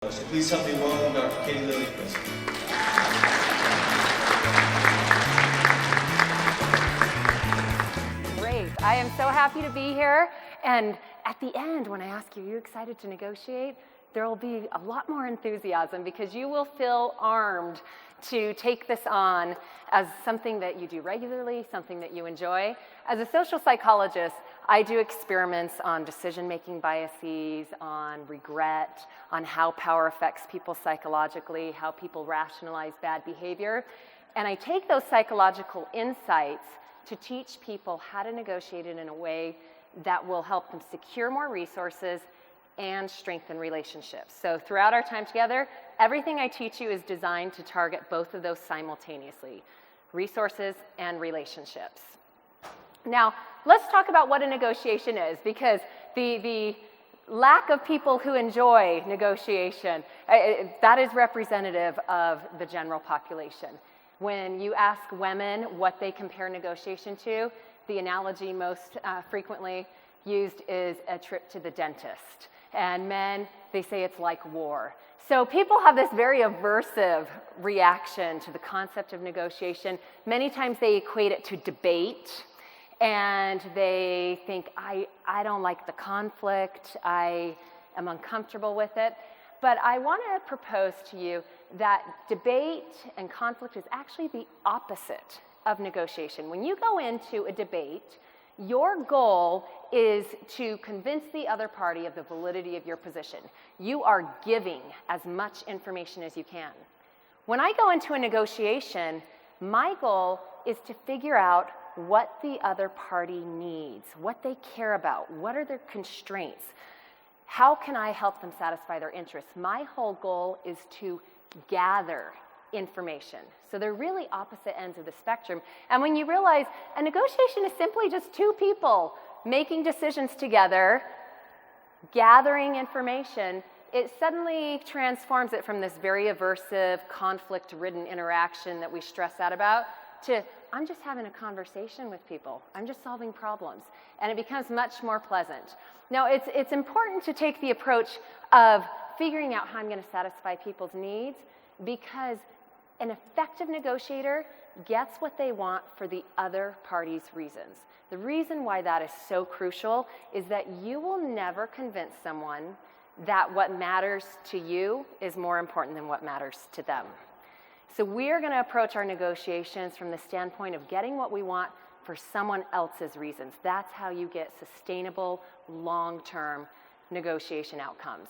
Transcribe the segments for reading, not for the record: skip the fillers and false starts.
So please help me welcome Dr. Katie Liljenquist. Great. I am so happy to be here. And at the end, when I ask you, are you excited to negotiate? There will be a lot more enthusiasm because you will feel armed to take this on as something that you do regularly, something that you enjoy. As a social psychologist, I do experiments on decision-making biases, on regret, on how power affects people psychologically, how people rationalize bad behavior. And I take those psychological insights to teach people how to negotiate it in a way that will help them secure more resources and strengthen relationships. So throughout our time together, everything I teach you is designed to target both of those simultaneously, resources and relationships. Now, let's talk about what a negotiation is, because the lack of people who enjoy negotiation, that is representative of the general population. When you ask women what they compare negotiation to, the analogy most frequently used is a trip to the dentist. And men, they say it's like war. So people have this very aversive reaction to the concept of negotiation. Many times they equate it to debate, and they think, I don't like the conflict, I am uncomfortable with it. But I want to propose to you that debate and conflict is actually the opposite of negotiation. When you go into a debate, your goal is to convince the other party of the validity of your position. You are giving as much information as you can. When I go into a negotiation, my goal is to figure out what the other party needs, what they care about, what are their constraints, how can I help them satisfy their interests. My whole goal is to gather information. So they're really opposite ends of the spectrum. And when you realize a negotiation is simply just two people making decisions together, gathering information, it suddenly transforms it from this very aversive, conflict-ridden interaction that we stress out about to, I'm just having a conversation with people. I'm just solving problems. And it becomes much more pleasant. Now, it's important to take the approach of figuring out how I'm going to satisfy people's needs, because an effective negotiator gets what they want for the other party's reasons. The reason why that is so crucial is that you will never convince someone that what matters to you is more important than what matters to them. So we are going to approach our negotiations from the standpoint of getting what we want for someone else's reasons. That's how you get sustainable, long-term negotiation outcomes.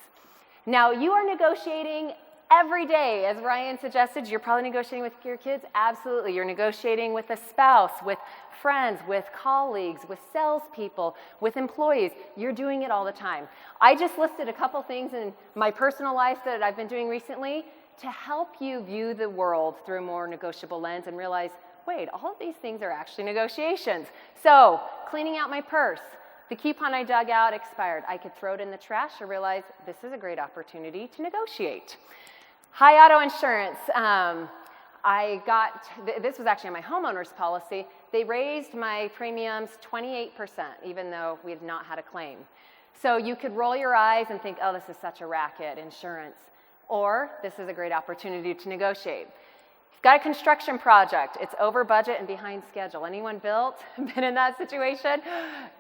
Now, you are negotiating every day, as Ryan suggested. You're probably negotiating with your kids. Absolutely. You're negotiating with a spouse, with friends, with colleagues, with salespeople, with employees. You're doing it all the time. I just listed a couple things in my personal life that I've been doing recently to help you view the world through a more negotiable lens and realize, wait, all of these things are actually negotiations. So, cleaning out my purse. The coupon I dug out expired. I could throw it in the trash or realize this is a great opportunity to negotiate. High auto insurance. This was actually on my homeowner's policy. They raised my premiums 28%, even though we had not had a claim. So you could roll your eyes and think, oh, this is such a racket, insurance. Or this is a great opportunity to negotiate. You've got a construction project. It's over budget and behind schedule. Anyone built? Been in that situation?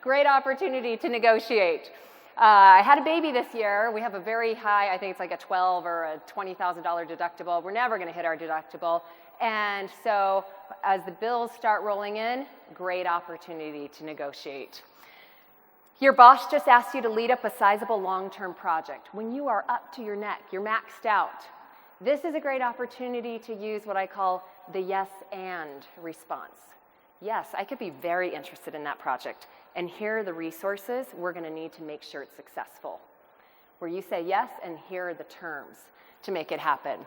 Great opportunity to negotiate. I had a baby this year. We have a very high, I think it's like a $12,000 or a $20,000 deductible. We're never going to hit our deductible. And so as the bills start rolling in, great opportunity to negotiate. Your boss just asked you to lead up a sizable long-term project. When you are up to your neck, you're maxed out. This is a great opportunity to use what I call the yes and response. Yes, I could be very interested in that project. And here are the resources we're going to need to make sure it's successful. Where you say yes, and here are the terms to make it happen.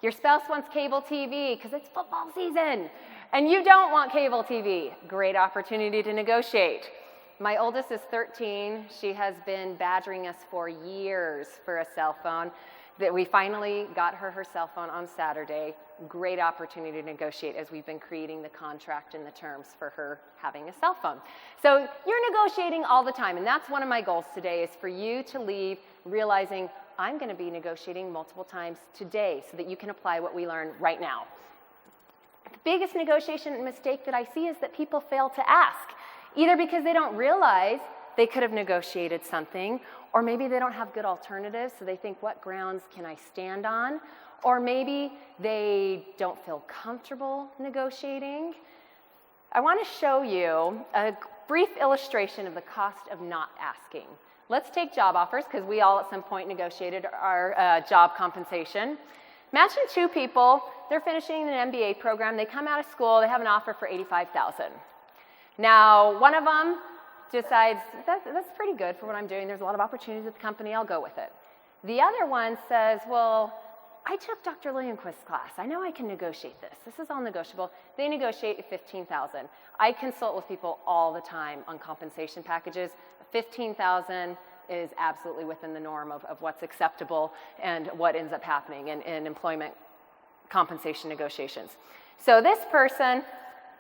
Your spouse wants cable TV because it's football season, and you don't want cable TV. Great opportunity to negotiate. My oldest is 13. She has been badgering us for years for a cell phone. That we finally got her cell phone on Saturday. Great opportunity to negotiate as we've been creating the contract and the terms for her having a cell phone. So you're negotiating all the time, and that's one of my goals today, is for you to leave realizing I'm going to be negotiating multiple times today so that you can apply what we learn right now. The biggest negotiation mistake that I see is that people fail to ask, either because they don't realize they could have negotiated something, or maybe they don't have good alternatives, so they think, what grounds can I stand on? Or maybe they don't feel comfortable negotiating. I want to show you a brief illustration of the cost of not asking. Let's take job offers, because we all at some point negotiated our job compensation. Imagine two people, they're finishing an MBA program, they come out of school, they have an offer for $85,000. Now, one of them decides, that's pretty good for what I'm doing, there's a lot of opportunities at the company, I'll go with it. The other one says, well, I took Dr. Liljenquist's class, I know I can negotiate this, this is all negotiable. They negotiate $15,000. I consult with people all the time on compensation packages. $15,000 is absolutely within the norm of what's acceptable and what ends up happening in employment compensation negotiations. So this person,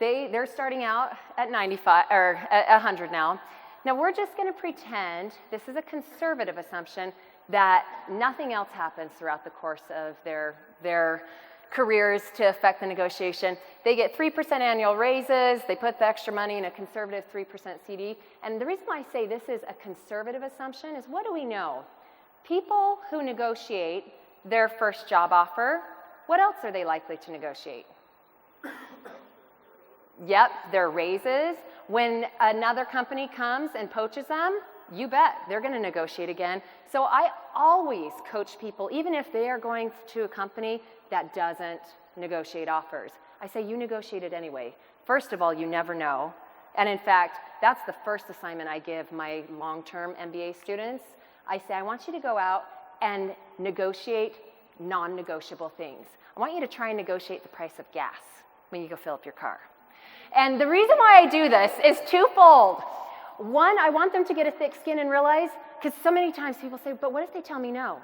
they're starting out at 95 or at 100 now. Now we're just going to pretend, this is a conservative assumption, that nothing else happens throughout the course of their careers to affect the negotiation. They get 3% annual raises, they put the extra money in a conservative 3% CD. And the reason why I say this is a conservative assumption is, what do we know? People who negotiate their first job offer, what else are they likely to negotiate? Yep, their raises. When another company comes and poaches them, you bet, they're going to negotiate again. So I always coach people, even if they are going to a company that doesn't negotiate offers. I say, you negotiate it anyway. First of all, you never know. And in fact, that's the first assignment I give my long-term MBA students. I say, I want you to go out and negotiate non-negotiable things. I want you to try and negotiate the price of gas when you go fill up your car. And the reason why I do this is twofold. One, I want them to get a thick skin and realize, because so many times people say, but what if they tell me no?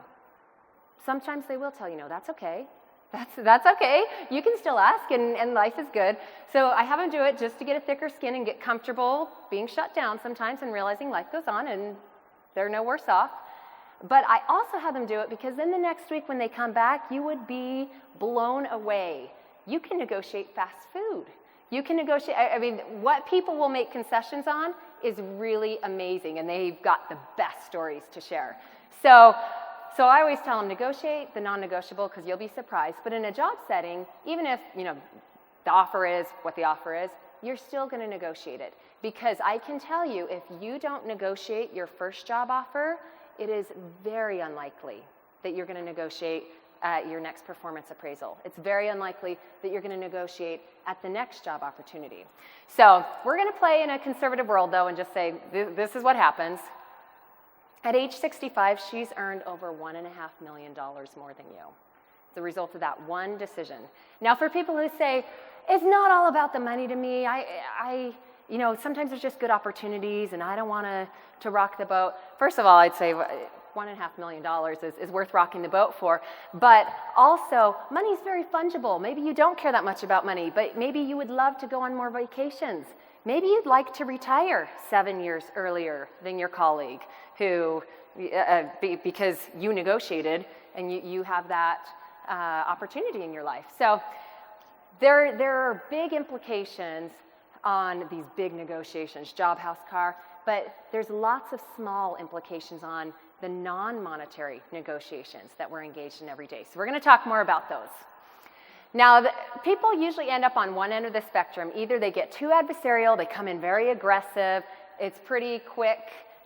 Sometimes they will tell you no. That's okay. That's okay. You can still ask, and life is good. So I have them do it just to get a thicker skin and get comfortable being shut down sometimes and realizing life goes on and they're no worse off. But I also have them do it because then the next week when they come back, you would be blown away. You can negotiate fast food. You can negotiate, I mean, what people will make concessions on is really amazing, and they've got the best stories to share. So I always tell them, negotiate the non-negotiable, because you'll be surprised. But in a job setting, even if, the offer is what the offer is, you're still going to negotiate it. Because I can tell you, if you don't negotiate your first job offer, it is very unlikely that you're going to negotiate at your next performance appraisal. It's very unlikely that you're going to negotiate at the next job opportunity. So we're going to play in a conservative world, though, and just say, this is what happens. At age 65, she's earned over $1.5 million more than you. The result of that one decision. Now, for people who say, it's not all about the money to me, sometimes there's just good opportunities and I don't want to rock the boat. First of all, I'd say $1.5 million is worth rocking the boat for. But also, money is very fungible. Maybe you don't care that much about money, but maybe you would love to go on more vacations. Maybe you'd like to retire 7 years earlier than your colleague who, because you negotiated and you have that opportunity in your life. So there are big implications on these big negotiations, job, house, car, but there's lots of small implications on the non-monetary negotiations that we're engaged in every day. So we're going to talk more about those. Now, people usually end up on one end of the spectrum. Either they get too adversarial, they come in very aggressive, it's pretty quick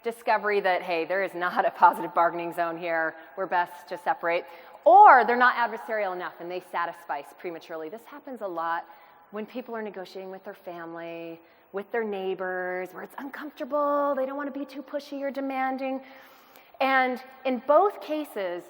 discovery that, hey, there is not a positive bargaining zone here, we're best to separate. Or they're not adversarial enough and they satisfice prematurely. This happens a lot when people are negotiating with their family, with their neighbors, where it's uncomfortable, they don't want to be too pushy or demanding. And in both cases,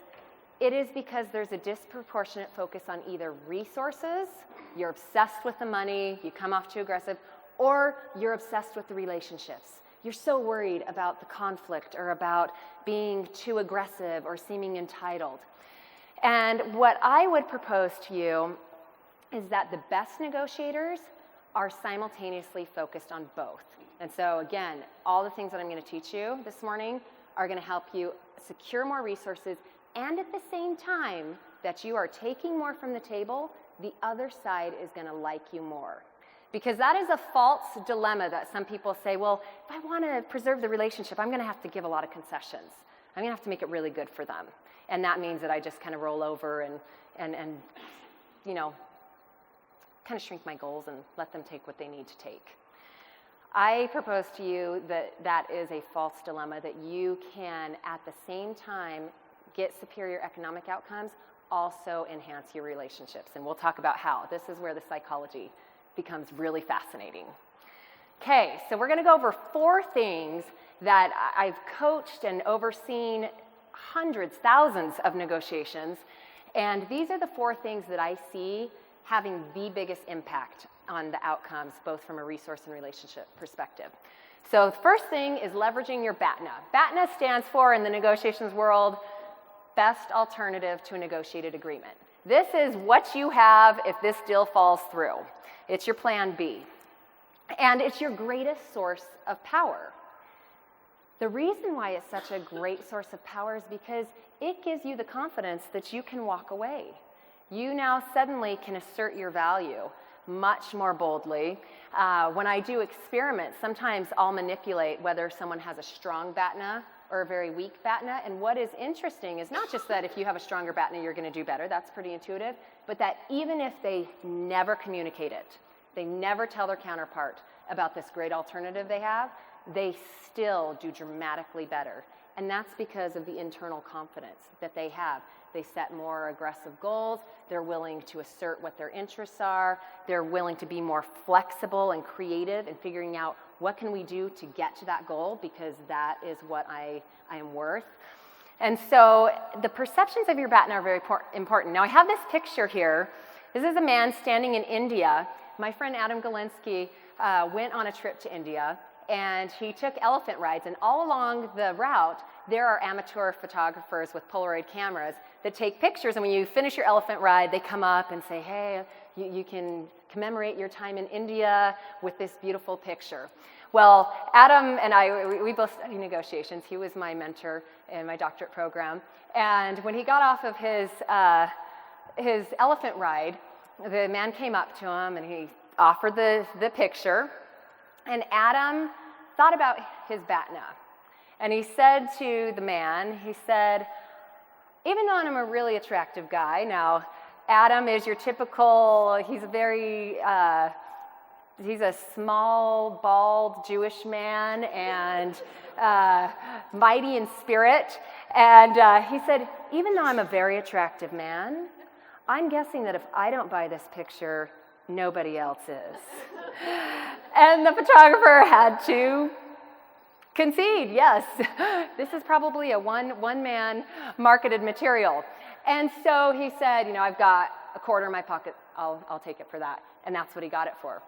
it is because there's a disproportionate focus on either resources, you're obsessed with the money, you come off too aggressive, or you're obsessed with the relationships. You're so worried about the conflict or about being too aggressive or seeming entitled. And what I would propose to you is that the best negotiators are simultaneously focused on both. And so again, all the things that I'm going to teach you this morning are going to help you secure more resources and at the same time that you are taking more from the table, the other side is going to like you more. Because that is a false dilemma that some people say, well, if I want to preserve the relationship, I'm going to have to give a lot of concessions. I'm going to have to make it really good for them. And that means that I just kind of roll over and you know, kind of shrink my goals and let them take what they need to take. I propose to you that that is a false dilemma, that you can, at the same time, get superior economic outcomes, also enhance your relationships. And we'll talk about how. This is where the psychology becomes really fascinating. Okay, so we're going to go over 4 things that I've coached and overseen hundreds, thousands of negotiations. And these are the 4 things that I see having the biggest impact on the outcomes, both from a resource and relationship perspective. So the first thing is leveraging your BATNA. BATNA stands for, in the negotiations world, best alternative to a negotiated agreement. This is what you have if this deal falls through. It's your plan B. And it's your greatest source of power. The reason why it's such a great source of power is because it gives you the confidence that you can walk away. You now suddenly can assert your value much more boldly. When I do experiments, sometimes I'll manipulate whether someone has a strong BATNA or a very weak BATNA. And what is interesting is not just that if you have a stronger BATNA, you're going to do better. That's pretty intuitive. But that even if they never communicate it, they never tell their counterpart about this great alternative they have, they still do dramatically better. And that's because of the internal confidence that they have. They set more aggressive goals. They're willing to assert what their interests are. They're willing to be more flexible and creative in figuring out what can we do to get to that goal, because that is what I am worth. And so the perceptions of your BATNA are very important. Now I have this picture here. This is a man standing in India. My friend Adam Galinsky went on a trip to India, and he took elephant rides, and all along the route there are amateur photographers with Polaroid cameras that take pictures, and when you finish your elephant ride, they come up and say, hey, you can commemorate your time in India with this beautiful picture. Well, Adam and I, we both study negotiations. He was my mentor in my doctorate program, and when he got off of his elephant ride, the man came up to him and he offered the picture, and Adam thought about his BATNA. And he said to the man, he said, even though I'm a really attractive guy, now Adam is your typical, he's a small, bald Jewish man and mighty in spirit. And he said, even though I'm a very attractive man, I'm guessing that if I don't buy this picture, nobody else is. And the photographer had to concede, yes, this is probably a one-man marketed material. And so he said, I've got a quarter in my pocket, I'll take it for that. And that's what he got it for.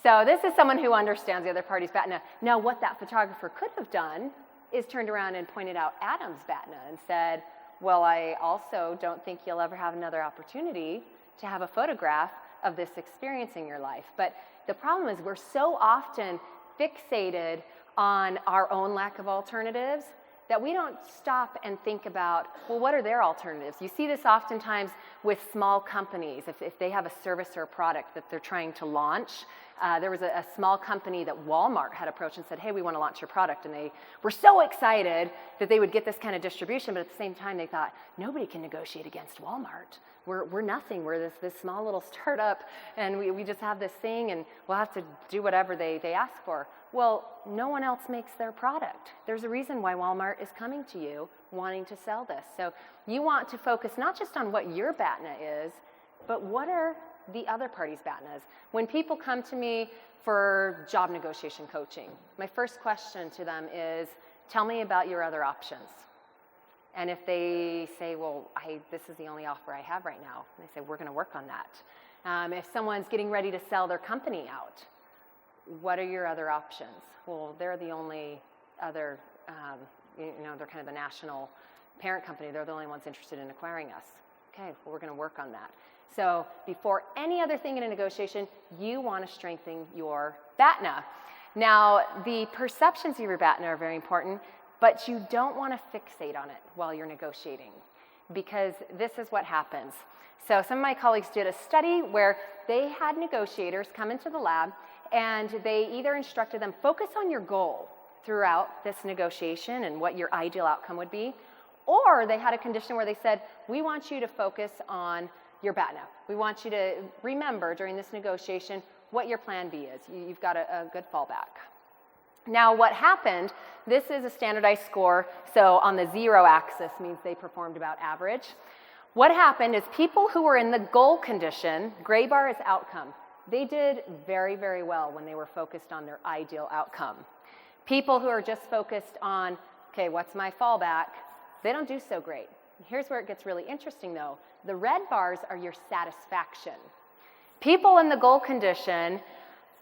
So this is someone who understands the other party's BATNA. Now what that photographer could have done is turned around and pointed out Adam's BATNA and said, well, I also don't think you'll ever have another opportunity to have a photograph of this experience in your life. But the problem is we're so often fixated on our own lack of alternatives that we don't stop and think about, well, what are their alternatives? You see this oftentimes with small companies. If they have a service or a product that they're trying to launch, there was a small company that Walmart had approached and said, hey, we want to launch your product. And they were so excited that they would get this kind of distribution, but at the same time they thought, nobody can negotiate against Walmart. We're nothing. We're this small little startup, and we just have this thing, and we'll have to do whatever they ask for. Well, no one else makes their product. There's a reason why Walmart is coming to you wanting to sell this. So you want to focus not just on what your BATNA is, but what are the other party's BATNAs. When people come to me for job negotiation coaching, my first question to them is, tell me about your other options. And if they say, well, this is the only offer I have right now, and I say, we're going to work on that. If someone's getting ready to sell their company out, what are your other options? Well, they're the only other, they're kind of the national parent company. They're the only ones interested in acquiring us. Okay, well, we're going to work on that. So before any other thing in a negotiation, you want to strengthen your BATNA. Now, the perceptions of your BATNA are very important, but you don't want to fixate on it while you're negotiating. because this is what happens. So some of my colleagues did a study where they had negotiators come into the lab and they either instructed them, focus on your goal throughout this negotiation and what your ideal outcome would be, or they had a condition where they said, we want you to focus on your BATNA. We want you to remember during this negotiation what your plan B is. You've got a good fallback. Now what happened, this is a standardized score, so on the 0 axis means they performed about average. What happened is people who were in the goal condition, gray bar is outcome, they did very, very well when they were focused on their ideal outcome. People who are just focused on, okay, what's my fallback, they don't do so great. Here's where it gets really interesting though. The red bars are your satisfaction. People in the goal condition,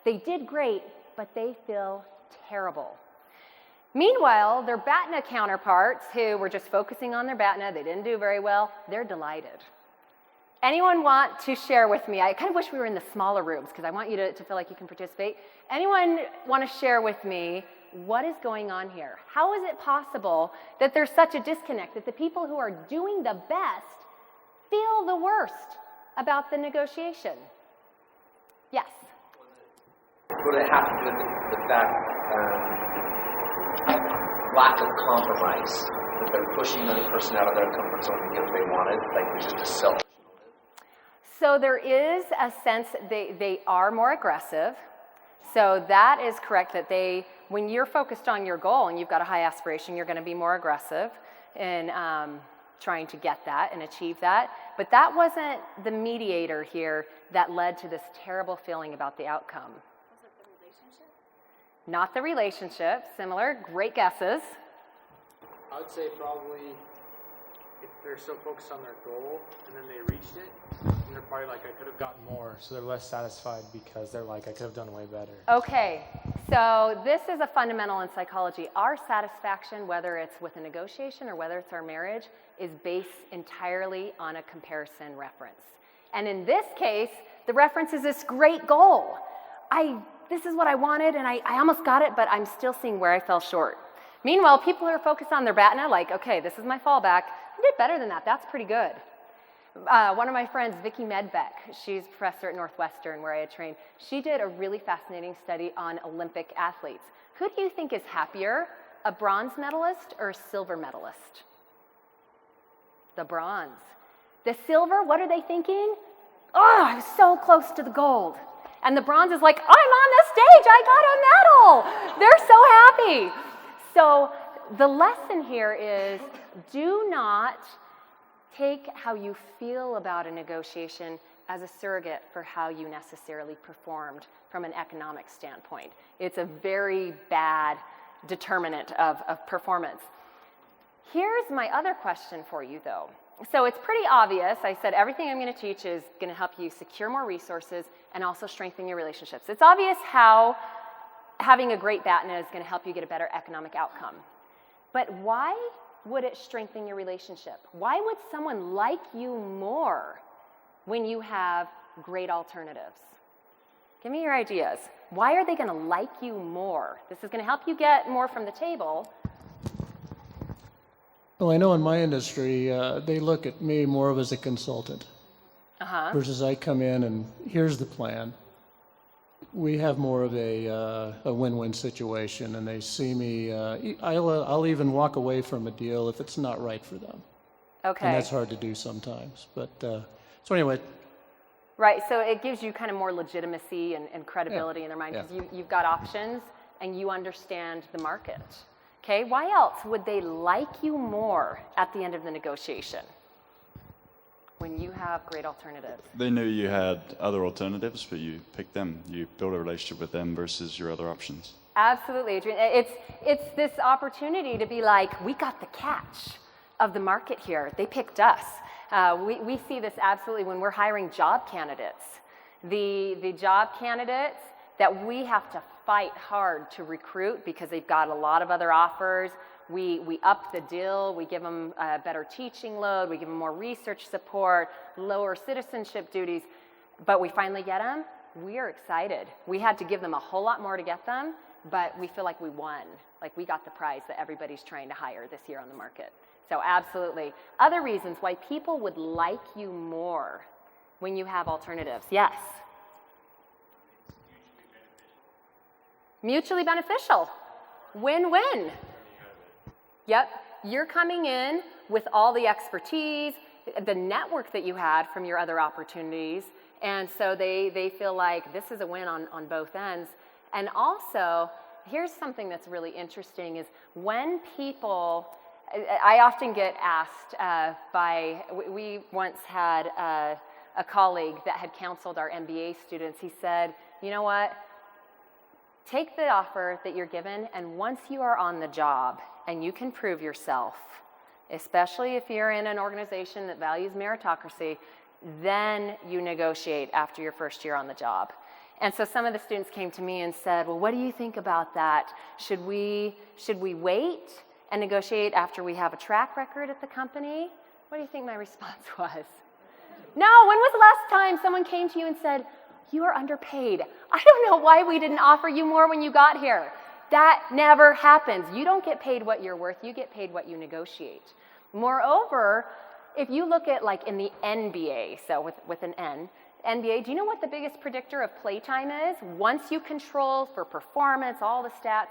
they did great, but they feel terrible. Meanwhile, their BATNA counterparts who were just focusing on their BATNA, they didn't do very well, they're delighted. Anyone want to share with me? I kind of wish we were in the smaller rooms because I want you to feel like you can participate. Anyone want to share with me what is going on here? How is it possible that there's such a disconnect, that the people who are doing the best feel the worst about the negotiation? Yes? Would it have to do with the fact lack of compromise, that they're pushing another person out of their comfort zone to get what they wanted, like there's just a selfish motive? So there is a sense they are more aggressive. So that is correct, that when you're focused on your goal and you've got a high aspiration, you're going to be more aggressive in trying to get that and achieve that. But that wasn't the mediator here that led to this terrible feeling about the outcome. Was it the relationship? Not the relationship. Similar, great guesses. I would say probably if they're so focused on their goal and then they reached it, and they're probably like, I could have gotten more, so they're less satisfied because they're like, I could have done way better. Okay, so this is a fundamental in psychology. Our satisfaction, whether it's with a negotiation or whether it's our marriage, is based entirely on a comparison reference. And in this case, the reference is this great goal. This is what I wanted, and I almost got it, but I'm still seeing where I fell short. Meanwhile, people who are focused on their BATNA, like, okay, this is my fallback. I did better than that. That's pretty good. One of my friends, Vicki Medbeck, she's a professor at Northwestern where I had trained. She did a really fascinating study on Olympic athletes. Who do you think is happier, a bronze medalist or a silver medalist? The bronze. The silver, what are they thinking? Oh, I was so close to the gold. And the bronze is like, I'm on the stage, I got a medal. They're so happy. So the lesson here is, do not take how you feel about a negotiation as a surrogate for how you necessarily performed from an economic standpoint. It's a very bad determinant of performance. Here's my other question for you, though. So it's pretty obvious. I said everything I'm going to teach is going to help you secure more resources and also strengthen your relationships. It's obvious how having a great BATNA is going to help you get a better economic outcome. But why would it strengthen your relationship? Why would someone like you more when you have great alternatives? Give me your ideas. Why are they going to like you more? This is going to help you get more from the table. Well, I know in my industry, they look at me more of as a consultant versus I come in and here's the plan. We have more of a win-win situation, and they see me. I'll even walk away from a deal if it's not right for them. Okay. And that's hard to do sometimes. But so anyway. Right. So it gives you kind of more legitimacy and credibility in their mind because you've got options and you understand the market. Okay. Why else would they like you more at the end of the negotiation? When you have great alternatives. They knew you had other alternatives, but you picked them. You built a relationship with them versus your other options. Absolutely, Adrian. It's this opportunity to be like, we got the catch of the market here. They picked us. We see this absolutely when we're hiring job candidates. The job candidates that we have to fight hard to recruit because they've got a lot of other offers. We up the deal, we give them a better teaching load, we give them more research support, lower citizenship duties, but we finally get them, we are excited. We had to give them a whole lot more to get them, but we feel like we won, like we got the prize that everybody's trying to hire this year on the market. So absolutely. Other reasons why people would like you more when you have alternatives. Yes? Mutually beneficial. Win-win. Yep. You're coming in with all the expertise, the network that you had from your other opportunities, and so they feel like this is a win on both ends. And also, here's something that's really interesting is when people, I often get asked we once had a colleague that had counseled our MBA students. He said, you know what, take the offer that you're given, and once you are on the job and you can prove yourself, especially if you're in an organization that values meritocracy, then you negotiate after your first year on the job. And so some of the students came to me and said, well, what do you think about that? Should we wait and negotiate after we have a track record at the company? What do you think my response was? No, when was the last time someone came to you and said, you are underpaid? I don't know why we didn't offer you more when you got here. That never happens. You don't get paid what you're worth, you get paid what you negotiate. Moreover, if you look at like in the NBA, so with an N, NBA, do you know what the biggest predictor of playtime is? Once you control for performance, all the stats,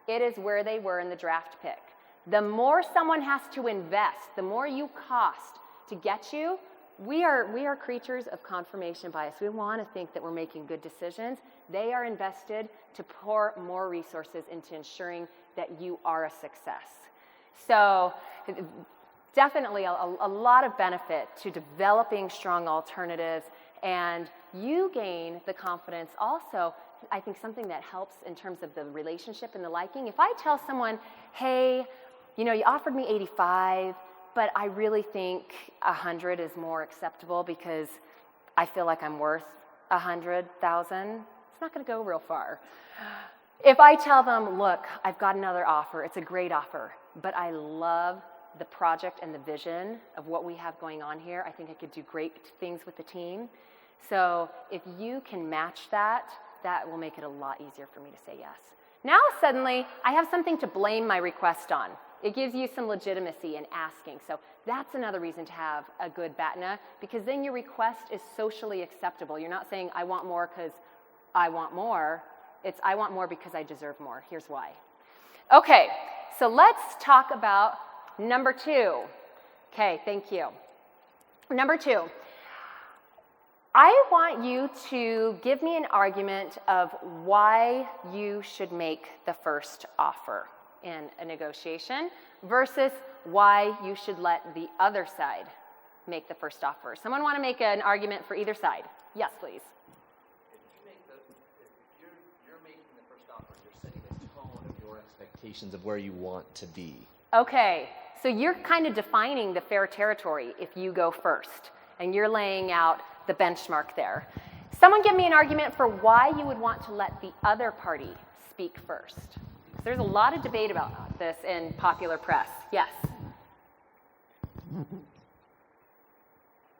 it is where they were in the draft pick. The more someone has to invest, the more you cost to get you. We are creatures of confirmation bias. We want to think that we're making good decisions. They are invested to pour more resources into ensuring that you are a success. So definitely a lot of benefit to developing strong alternatives, and you gain the confidence also. I think something that helps in terms of the relationship and the liking. If I tell someone, hey, you know, you offered me 85, but I really think 100 is more acceptable because I feel like I'm worth 100,000, it's not going to go real far. If I tell them, look, I've got another offer, it's a great offer, but I love the project and the vision of what we have going on here. I think I could do great things with the team. So if you can match that, that will make it a lot easier for me to say yes. Now suddenly, I have something to blame my request on. It gives you some legitimacy in asking. So that's another reason to have a good BATNA, because then your request is socially acceptable. You're not saying, I want more because I want more. It's, I want more because I deserve more. Here's why. Okay, so let's talk about number 2. Okay, thank you. Number 2. I want you to give me an argument of why you should make the first offer in a negotiation versus why you should let the other side make the first offer. Someone want to make an argument for either side? Yes, please. If you're making the first offer, you're setting the tone of your expectations of where you want to be. Okay, so you're kind of defining the fair territory if you go first, and you're laying out the benchmark there. Someone give me an argument for why you would want to let the other party speak first. There's a lot of debate about this in popular press. Yes?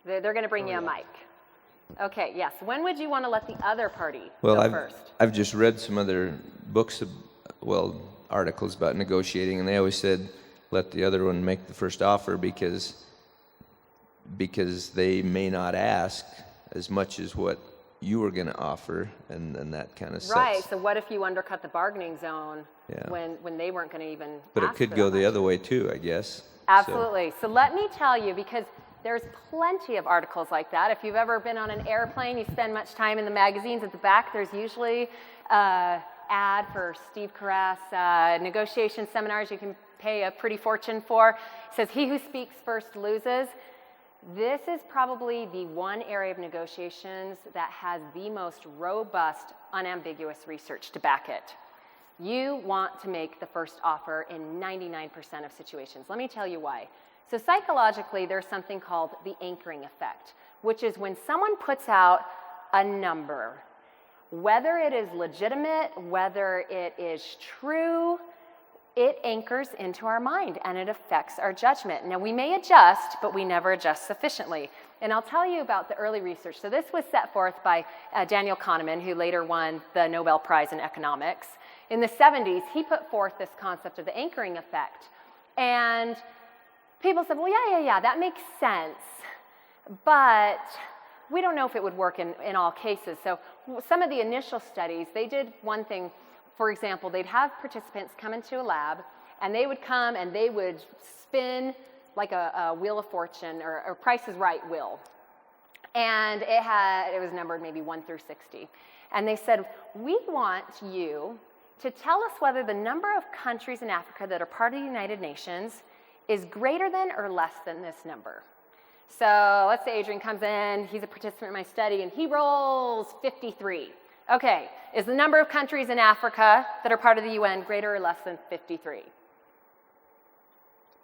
They're going to bring you a mic. Okay, yes. When would you want to let the other party go first? I've just read some other books, articles about negotiating, and they always said let the other one make the first offer because they may not ask as much as what you were going to offer, and then that kind of sets. Right, so what if you undercut the bargaining zone when they weren't going to even But ask it could for go that the much? other way too, I guess. Absolutely. So let me tell you, because there's plenty of articles like that. If you've ever been on an airplane, you spend much time in the magazines at the back, there's usually an ad for Steve Carras, negotiation seminars you can pay a pretty fortune for. It says, he who speaks first loses. This is probably the one area of negotiations that has the most robust, unambiguous research to back it. You want to make the first offer in 99% of situations. Let me tell you why. So psychologically, there's something called the anchoring effect, which is when someone puts out a number, whether it is legitimate, whether it is true, it anchors into our mind and it affects our judgment. Now, we may adjust, but we never adjust sufficiently. And I'll tell you about the early research. So this was set forth by Daniel Kahneman, who later won the Nobel Prize in economics. In the 70s, he put forth this concept of the anchoring effect. And People said, well, yeah, that makes sense, but we don't know if it would work in all cases. So some of the initial studies, they did one thing. For example, they'd have participants come into a lab, and they would come and they would spin like a Wheel of Fortune or Price is Right wheel. And it was numbered maybe 1 through 60. And they said, we want you to tell us whether the number of countries in Africa that are part of the United Nations is greater than or less than this number. So let's say Adrian comes in, he's a participant in my study, and he rolls 53. Okay, is the number of countries in Africa that are part of the UN greater or less than 53?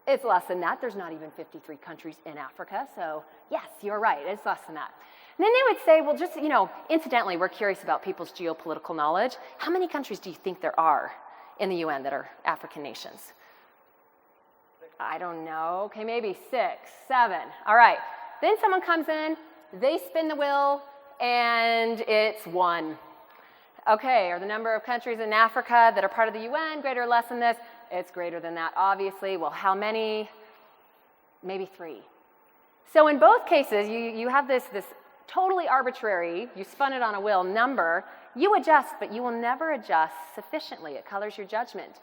It's less than that. There's not even 53 countries in Africa, so yes, you're right, it's less than that. And then they would say, well, just, incidentally, we're curious about people's geopolitical knowledge. How many countries do you think there are in the UN that are African nations? I don't know. Okay, maybe 6, 7. All right. Then someone comes in, they spin the wheel, and it's 1. Okay, are the number of countries in Africa that are part of the UN greater or less than this? It's greater than that, obviously. Well, how many? Maybe 3. So in both cases, you have this totally arbitrary, you spun it on a wheel, number. You adjust, but you will never adjust sufficiently. It colors your judgment.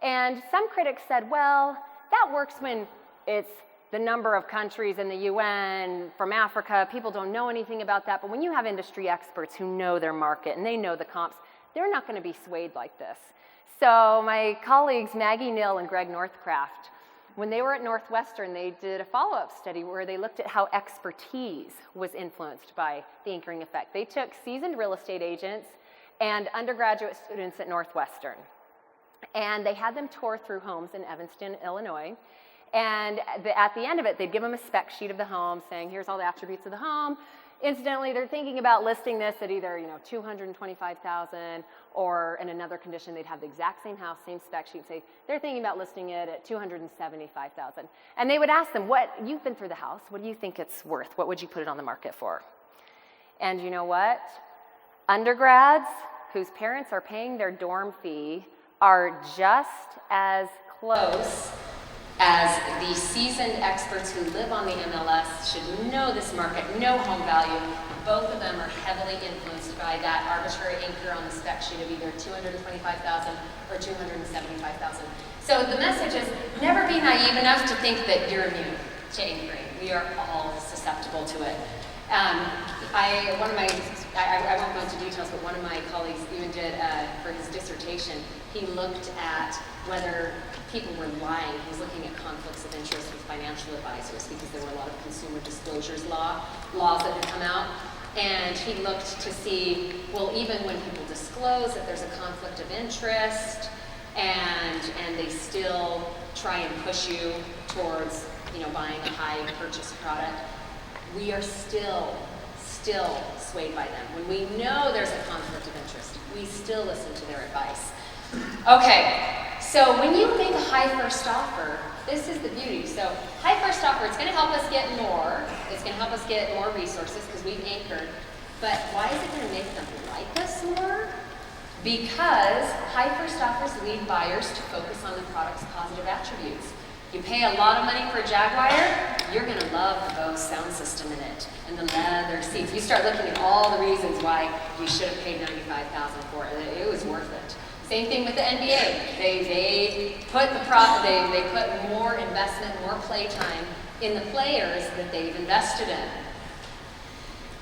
And some critics said, well, that works when it's the number of countries in the UN from Africa. People don't know anything about that. But when you have industry experts who know their market and they know the comps, they're not going to be swayed like this. So my colleagues, Maggie Nill and Greg Northcraft, when they were at Northwestern, they did a follow-up study where they looked at how expertise was influenced by the anchoring effect. They took seasoned real estate agents and undergraduate students at Northwestern, and they had them tour through homes in Evanston, Illinois. And at the end of it, they'd give them a spec sheet of the home saying, here's all the attributes of the home. Incidentally, they're thinking about listing this at either $225,000 or in another condition, they'd have the exact same house, same spec sheet, and say they're thinking about listing it at $275,000. And they would ask them, you've been through the house, what do you think it's worth? What would you put it on the market for? And you know what? Undergrads whose parents are paying their dorm fee are just as close as the seasoned experts who live on the MLS should know this market, know home value. Both of them are heavily influenced by that arbitrary anchor on the spec sheet of either $225,000 or $275,000. So the message is never be naive enough to think that you're immune to anchoring. We are all susceptible to it. I won't go into details, but one of my colleagues even did, for his dissertation, he looked at whether people were lying. He was looking at conflicts of interest with financial advisors because there were a lot of consumer disclosures laws that had come out. And he looked to see, well, even when people disclose that there's a conflict of interest and they still try and push you towards, buying a high purchase product, we are still swayed by them. When we know there's a conflict of interest, we still listen to their advice. Okay, so when you make a high first offer, this is the beauty. So high first offer, it's going to help us get more. It's going to help us get more resources because we've anchored. But why is it going to make them like us more? Because high first offers lead buyers to focus on the product's positive attributes. You pay a lot of money for a Jaguar, you're going to love the Bose sound system in it and the leather seats. You start looking at all the reasons why you should have paid $95,000 for it. It was worth it. Same thing with the NBA. They put more investment, more play time in the players that they've invested in.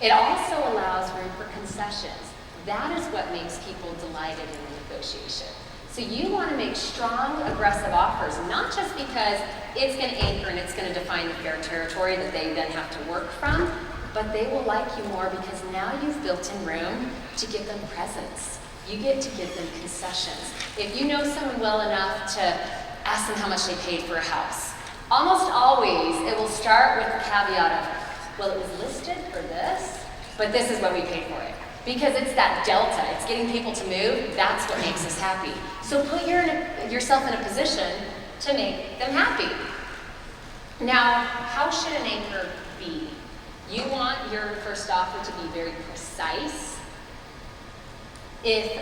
It also allows room for concessions. That is what makes people delighted in the negotiation. So you want to make strong, aggressive offers, not just because it's going to anchor and it's going to define the fair territory that they then have to work from, but they will like you more because now you've built in room to give them presents. You get to give them concessions. If you know someone well enough to ask them how much they paid for a house, almost always it will start with the caveat of, well, it was listed for this, but this is what we paid for it. Because it's that delta, it's getting people to move, that's what makes us happy. So put yourself in a position to make them happy. Now, how should an anchor be? You want your first offer to be very precise. If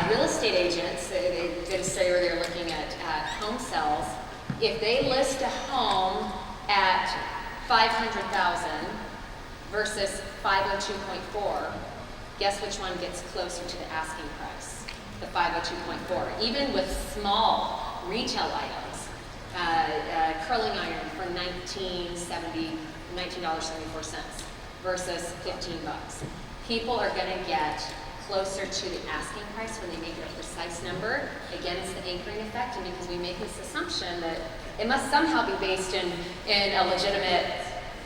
real estate agents, they did a study where they're looking at home sales, if they list a home at 500,000 versus 502.4, guess which one gets closer to the asking price? The 502.4. Even with small retail items, curling iron for $19.74 versus $15. People are going to get closer to the asking price when they make it a precise number. Again, it's the anchoring effect, and because we make this assumption that it must somehow be based in a legitimate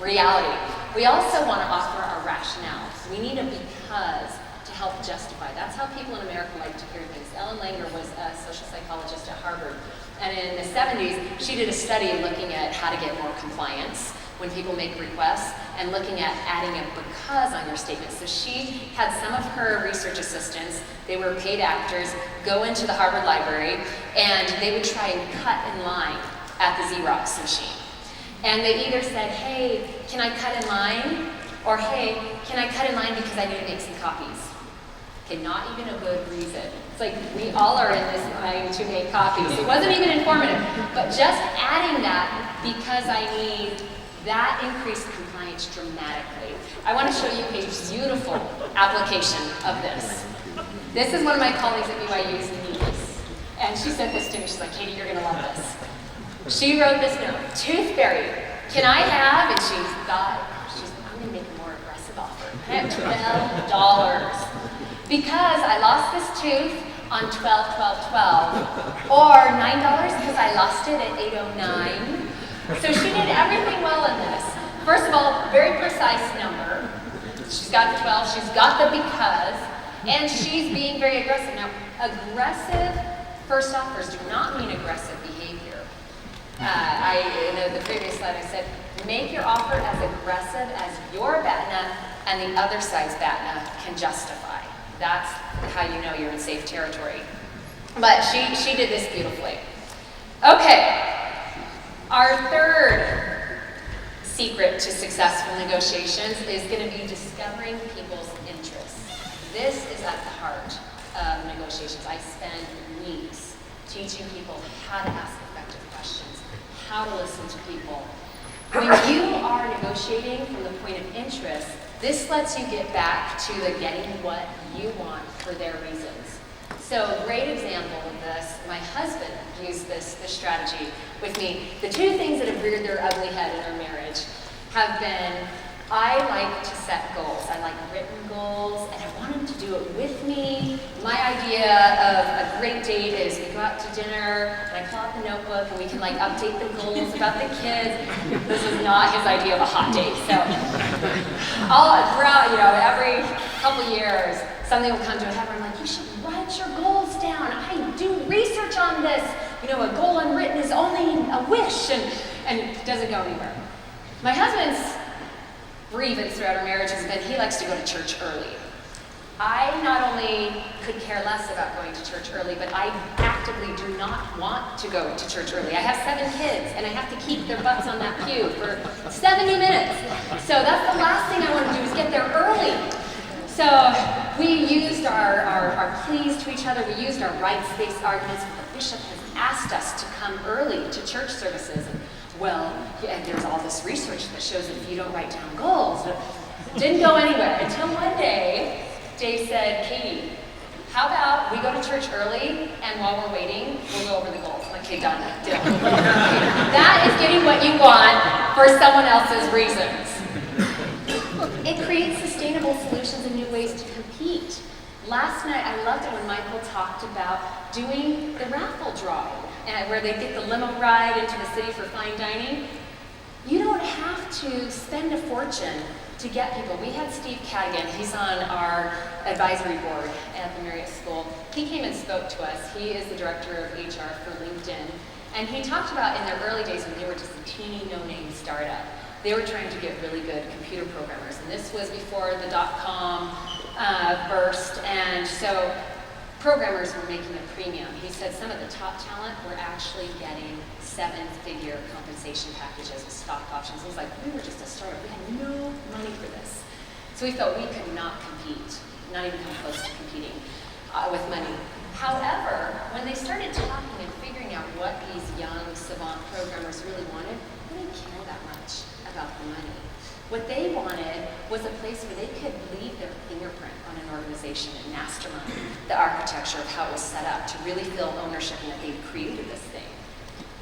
reality. We also want to offer a rationale. We need a because to help justify. That's how people in America like to hear things. Ellen Langer was a social psychologist at Harvard, and in the 70s, she did a study looking at how to get more compliance when people make requests, and looking at adding a because on your statement. So she had some of her research assistants, they were paid actors, go into the Harvard Library, and they would try and cut in line at the Xerox machine. And they either said, hey, can I cut in line? Or hey, can I cut in line because I need to make some copies? Okay, not even a good reason. It's like we all are in this line to make copies. It wasn't even informative, but just adding that because I need, that increased compliance dramatically. I want to show you a beautiful application of this. This is one of my colleagues at BYU's niece, and she sent this to me. She's like, Katie, you're going to love this. She wrote this note, tooth fairy, can I have, and she thought, I'm going to make a more aggressive offer. I have $12. Because I lost this tooth on 12/12/12, or $9 because I lost it at 8:09. So she did everything well in this. First of all, very precise number. She's got the 12, she's got the because, and she's being very aggressive. Now, aggressive first offers do not mean aggressive behavior. In the previous slide I said, make your offer as aggressive as your BATNA and the other side's BATNA can justify. That's how you know you're in safe territory. But she did this beautifully. Okay. Our third secret to successful negotiations is going to be discovering people's interests. This is at the heart of negotiations. I spend weeks teaching people how to ask effective questions, how to listen to people. When you are negotiating from the point of interest, this lets you get back to the getting what you want for their reasons. So a great example of this, my husband used this strategy with me. The two things that have reared their ugly head in our marriage have been, I like to set goals. I like written goals, and I want him to do it with me. My idea of a great date is we go out to dinner, and I pull out the notebook, and we can like update the goals about the kids. This is not his idea of a hot date. So throughout, every couple years, something will come to a head where I'm like, you should write your goals down. I do research on this. A goal unwritten is only a wish, and it doesn't go anywhere. My husband's grievance throughout our marriage has been he likes to go to church early. I not only could care less about going to church early, but I actively do not want to go to church early. I have 7 kids, and I have to keep their butts on that pew for 70 minutes. So that's the last thing I want to do is get there early. So we used our pleas to each other. We used our rights-based arguments. The bishop has asked us to come early to church services. And there's all this research that shows that if you don't write down goals, it didn't go anywhere. Until one day, Dave said, Katie, how about we go to church early, and while we're waiting, we'll go over the goals. I'm like, okay, done. Deal. That is getting what you want for someone else's reasons. It creates sustainable solutions and new ways to compete. Last night, I loved it when Michael talked about doing the raffle drawing, where they get the limo ride into the city for fine dining. You don't have to spend a fortune to get people. We had Steve Cadigan, he's on our advisory board at the Marriott School. He came and spoke to us. He is the director of HR for LinkedIn. And he talked about in their early days when they were just a teeny no-name startup, they were trying to get really good computer programmers. And this was before the dot-com burst. And so programmers were making a premium. He said some of the top talent were actually getting 7-figure compensation packages with stock options. It was like, we were just a startup. We had no money for this. So we felt we could not compete, not even come close to competing. with money. However, when they started talking and figuring out what these young savant programmers really wanted, they didn't care that much about the money. What they wanted was a place where they could leave their fingerprint on an organization and mastermind the architecture of how it was set up to really feel ownership and that they created this thing.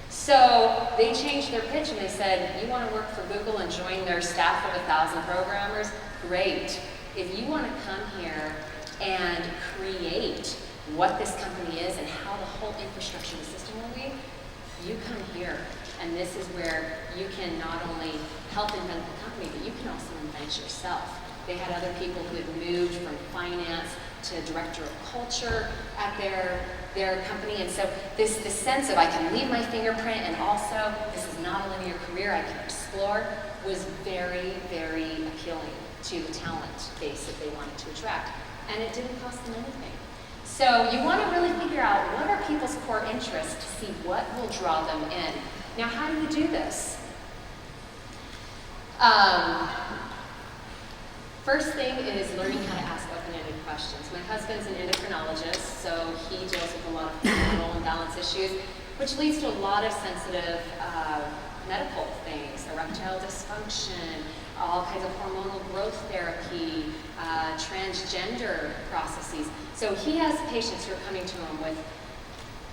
So they changed their pitch and they said, you want to work for Google and join their staff of 1,000 programmers? Great. If you want to come here and create what this company is and how the whole infrastructure of the system will be, you come here. And this is where you can not only help invent the company, but you can also invent yourself. They had other people who had moved from finance to director of culture at their company. And so this sense of I can leave my fingerprint and also this is not a linear career I can explore was very, very appealing to the talent base that they wanted to attract. And it didn't cost them anything. So you want to really figure out what are people's core interests to see what will draw them in. Now, how do you do this? First thing is learning how to ask open-ended questions. My husband's an endocrinologist, so he deals with a lot of hormonal imbalance issues, which leads to a lot of sensitive medical things, erectile dysfunction, all kinds of hormonal growth therapy, transgender processes. So he has patients who are coming to him with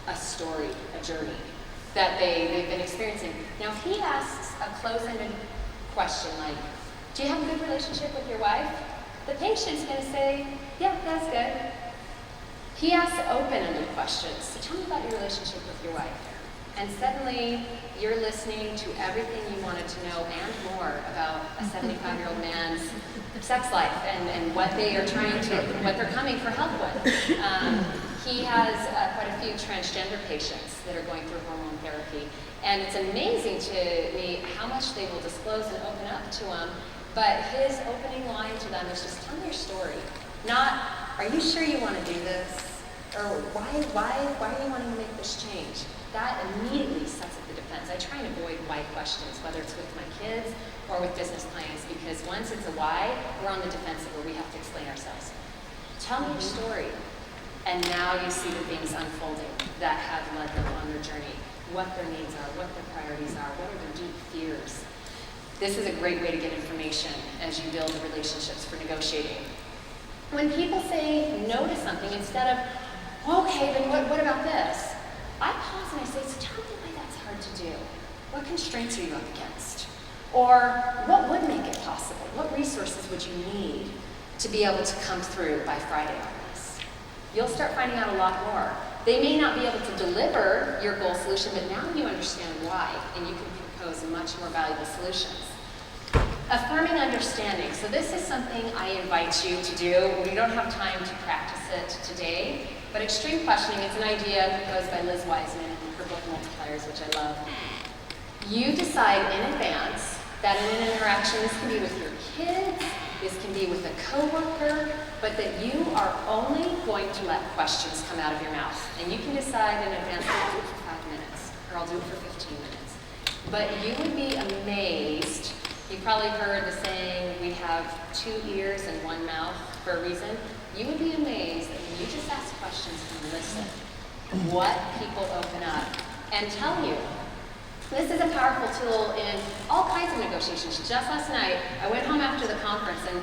a story, a journey that they've been experiencing. Now, if he asks a close-ended question like, do you have a good relationship with your wife? The patient's going to say, yeah, that's good. He asks open-ended questions. So tell me about your relationship with your wife. And suddenly, you're listening to everything you wanted to know and more about a 75-year-old man's sex life and what they are what they're coming for help with. He has quite a few transgender patients that are going through hormone therapy. And it's amazing to me how much they will disclose and open up to him. But his opening line to them is just tell me your story. Not, are you sure you want to do this? Or why are you wanting to make this change? That immediately sets up the defense. I try and avoid why questions, whether it's with my kids or with business clients, because once it's a why, we're on the defensive where we have to explain ourselves. Tell me your story. And now you see the things unfolding that have led them on their journey, what their needs are, what their priorities are, what are their deep fears. This is a great way to get information as you build the relationships for negotiating. When people say no to something, instead of, okay, then what about this? I pause and I say, so tell me why that's hard to do. What constraints are you up against? Or what would make it possible? What resources would you need to be able to come through by Friday on this? You'll start finding out a lot more. They may not be able to deliver your goal solution, but now you understand why, and you can propose much more valuable solutions. Affirming understanding. So this is something I invite you to do. We don't have time to practice it today, but extreme questioning, it's an idea proposed by Liz Wiseman in her book Multipliers, which I love. You decide in advance that in an interaction, this can be with your kids, this can be with a coworker, but that you are only going to let questions come out of your mouth. And you can decide in advance, I'll do it for 5 minutes, or I'll do it for 15 minutes. But you would be amazed. You've probably heard the saying, we have 2 ears and 1 mouth for a reason. You would be amazed that when you just ask questions and listen, what people open up and tell you. This is a powerful tool in all kinds of negotiations. Just last night, I went home after the conference, and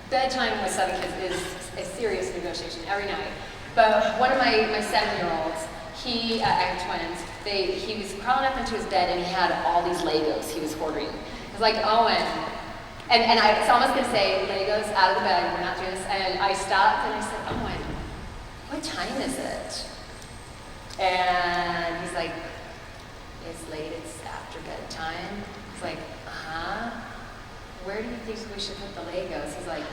bedtime with 7 kids is a serious negotiation every night. But one of my 7-year-olds, I have twins, he was crawling up into his bed and he had all these Legos he was hoarding. I was like, Owen, and I was almost gonna say, Legos out of the bed, we're not doing this. And I stopped and I said, Owen, what time is it? And he's like, it's late, it's after bedtime. It's like, where do you think we should put the Legos? He's like,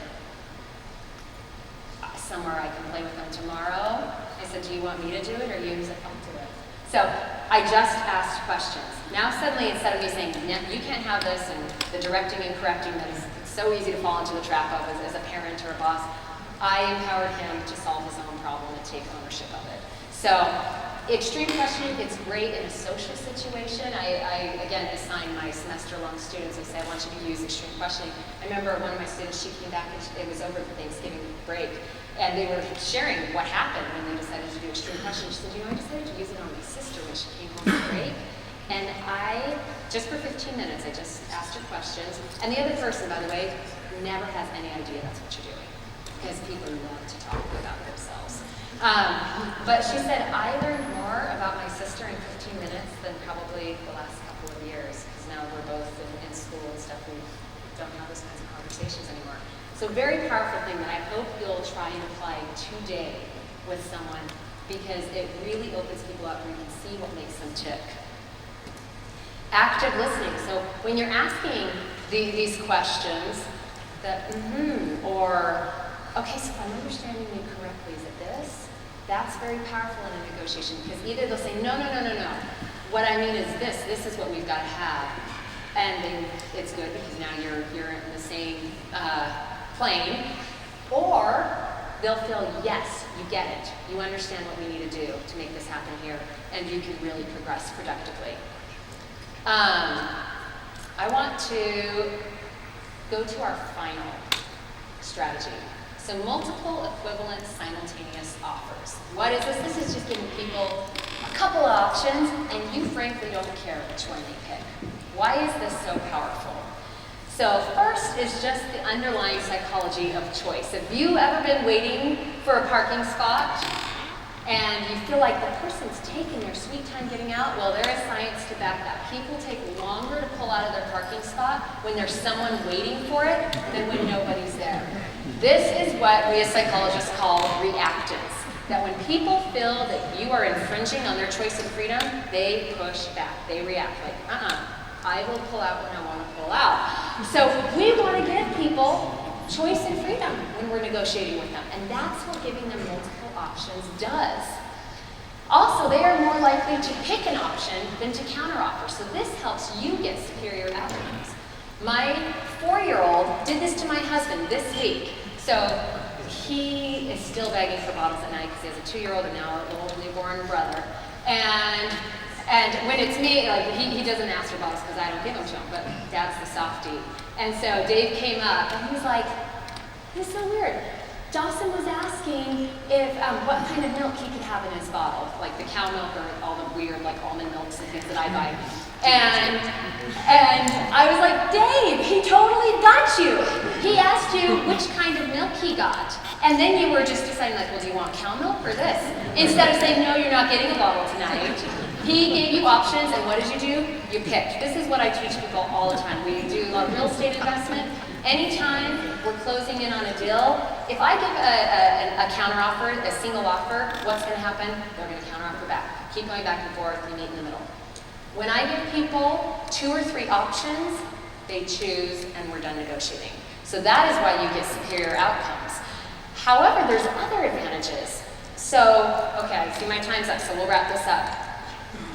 somewhere I can play with them tomorrow. I said, do you want me to do it or you? He's like, I'll do it. So I just asked questions. Now suddenly, instead of me saying, you can't have this, and the directing and correcting that is so easy to fall into the trap of as a parent or a boss, I empowered him to solve his own problem and take ownership of it. So Extreme questioning gets great in a social situation. I again, assign my semester-long students, I say, I want you to use extreme questioning. I remember one of my students, she came back, and it was over the Thanksgiving break, and they were sharing what happened when they decided to do extreme questioning. She said, you know, I decided to use it on my sister when she came home from break, and I, just for 15 minutes, I just asked her questions. And the other person, by the way, never has any idea that's what you're doing, because people love to talk about themselves. But she said, I learned more about my sister in 15 minutes than probably the last couple of years, because now we're both in school and stuff, we don't have those kinds of conversations anymore. So very powerful thing that I hope you'll try and apply today with someone, because it really opens people up and you can see what makes them tick. Active listening. So when you're asking these questions, that or, okay, so if I'm understanding you correctly, is it this? That's very powerful in a negotiation, because either they'll say, no. What I mean is this is what we've got to have. And then it's good because now you're in the same plane. Or they'll feel, yes, you get it. You understand what we need to do to make this happen here, and you can really progress productively. I want to go to our final strategy. So multiple equivalent simultaneous offers. What is this? This is just giving people a couple of options, and you frankly don't care which one they pick. Why is this so powerful? So first is just the underlying psychology of choice. Have you ever been waiting for a parking spot and you feel like the person's taking their sweet time getting out? Well, there is science to back that. People take longer to pull out of their parking spot when there's someone waiting for it than when nobody's there. This is what we as psychologists call reactance. That when people feel that you are infringing on their choice of freedom, they push back, they react like, I will pull out when I want to pull out. So we want to give people choice and freedom when we're negotiating with them, and that's what giving them multiple options does. Also, they are more likely to pick an option than to counteroffer, so this helps you get superior outcomes. My 4-year-old did this to my husband this week. So he is still begging for bottles at night because he has a 2-year-old and now an old newborn brother. And when it's me, like he doesn't ask for bottles because I don't give them to him, but Dad's the softie. And so Dave came up and he was like, "This is so weird. Dawson was asking if what kind of milk he could have in his bottle, like the cow milk or all the weird like almond milks and things that I buy." And I was like, "Dave, he totally got you. He asked you which kind of milk he got. And then you were just deciding like, well, do you want cow milk or this?" Instead of saying, "No, you're not getting a bottle tonight." He gave you options, and what did you do? You picked. This is what I teach people all the time. We do a real estate investment. Anytime we're closing in on a deal, if I give a counteroffer, a single offer, what's going to happen? They're going to counteroffer back. Keep going back and forth, we meet in the middle. When I give people 2 or 3 options, they choose and we're done negotiating. So that is why you get superior outcomes. However, there's other advantages. So, okay, I see my time's up, so we'll wrap this up.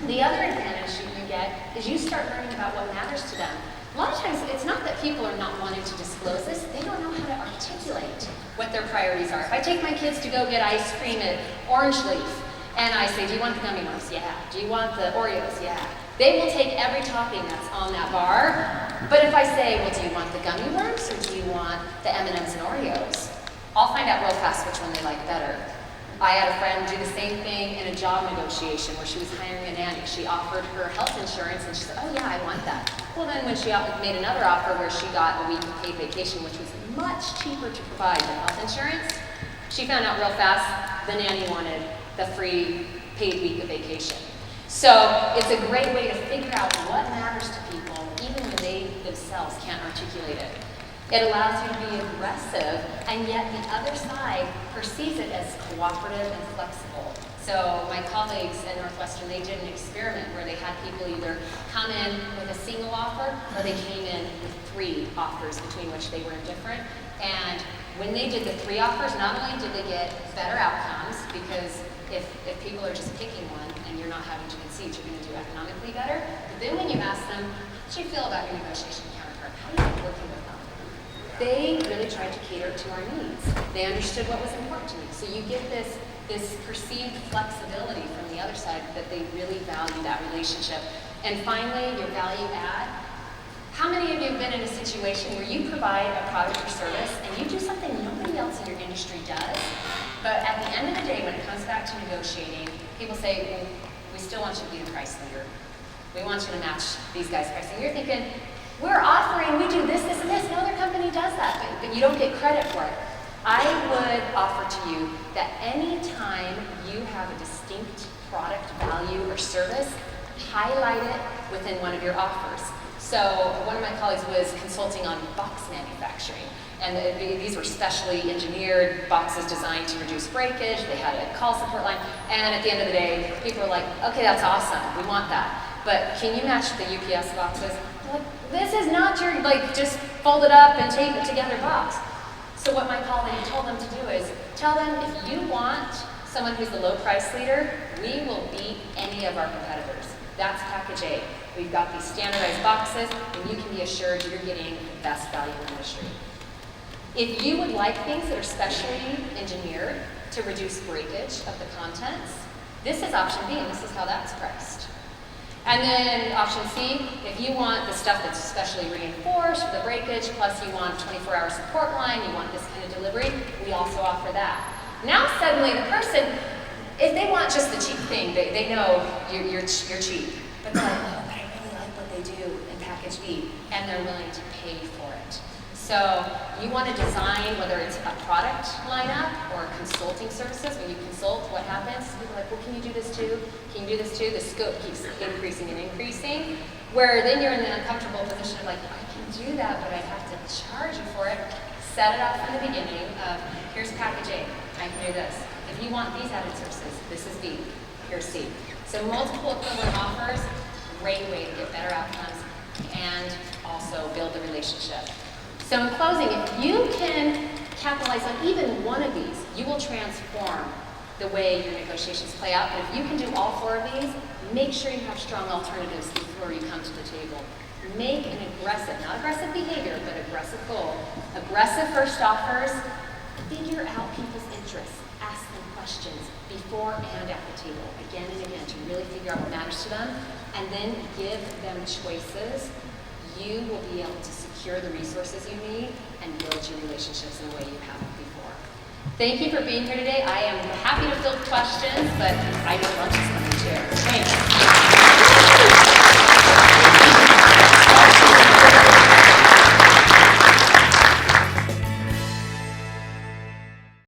The other advantage you get is you start learning about what matters to them. A lot of times, it's not that people are not wanting to disclose this, they don't know how to articulate what their priorities are. If I take my kids to go get ice cream at Orange Leaf, and I say, "Do you want the gummy worms?" "Yeah." "Do you want the Oreos?" "Yeah." They will take every topping that's on that bar. But if I say, "Well, do you want the gummy worms or do you want the M&Ms and Oreos?" I'll find out real fast which one they like better. I had a friend do the same thing in a job negotiation where she was hiring a nanny. She offered her health insurance and she said, "Oh yeah, I want that." Well, then when she made another offer where she got a week of paid vacation, which was much cheaper to provide than health insurance, she found out real fast the nanny wanted the free paid week of vacation. So it's a great way to figure out what matters to people even when they themselves can't articulate it. It allows you to be aggressive, and yet the other side perceives it as cooperative and flexible. So my colleagues at Northwestern, they did an experiment where they had people either come in with a single offer or they came in with 3 offers between which they were indifferent. And when they did the 3 offers, not only did they get better outcomes, because if people are just picking one and you're not having to concede, you're going to do economically better. But then when you ask them, how do you feel about your negotiation counterpart? How do you like working with them? they really tried to cater to our needs. They understood what was important to me. So you get this perceived flexibility from the other side that they really value that relationship. And finally, your value add. How many of you have been in a situation where you provide a product or service and you do something nobody else in your industry does, but at the end of the day, when it comes back to negotiating, people say, well, we still want you to be the price leader. We want you to match these guys' pricing. You're thinking, we're offering, we do this, this, and this. No other company does that, but you don't get credit for it. I would offer to you that any time you have a distinct product, value, or service, highlight it within one of your offers. So one of my colleagues was consulting on box manufacturing, and these were specially engineered boxes designed to reduce breakage. They had a call support line, and at the end of the day, people were like, okay, that's awesome, we want that. But can you match the UPS boxes? They're like, this is not your, like, just fold it up and tape it together box. So what my colleague told them to do is, tell them if you want someone who's the low price leader, we will beat any of our competitors. That's package A. We've got these standardized boxes, and you can be assured you're getting the best value in the industry. If you would like things that are specially engineered to reduce breakage of the contents, this is option B, and this is how that's priced. And then option C, if you want the stuff that's especially reinforced for the breakage, plus you want 24-hour support line, you want this kind of delivery, we also offer that. Now suddenly the person, if they want just the cheap thing, they know you're cheap. But they're like, oh, but I really like what they do in package B, and they're willing to pay for it. So you want to design, whether it's a product lineup or consulting services. When you consult, what happens? People are like, well, can you do this too? Can you do this too? The scope keeps increasing and increasing, where then you're in the uncomfortable position of like, I can do that, but I have to charge you for it. Set it up from the beginning of, here's package A, I can do this. If you want these added services, this is B, here's C. So multiple equivalent offers, great way to get better outcomes and also build the relationship. So in closing, if you can capitalize on even one of these, you will transform the way your negotiations play out. But if you can do all four of these, make sure you have strong alternatives before you come to the table. Make an aggressive, not aggressive behavior, but aggressive goal. Aggressive first offers, figure out people's interests, ask them questions before and at the table, again and again, to really figure out what matters to them, and then give them choices. You will be able to secure the resources you need and build your relationships in a way you haven't before. Thank you for being here today. I am happy to field questions, but I know lunch is coming too. Thanks.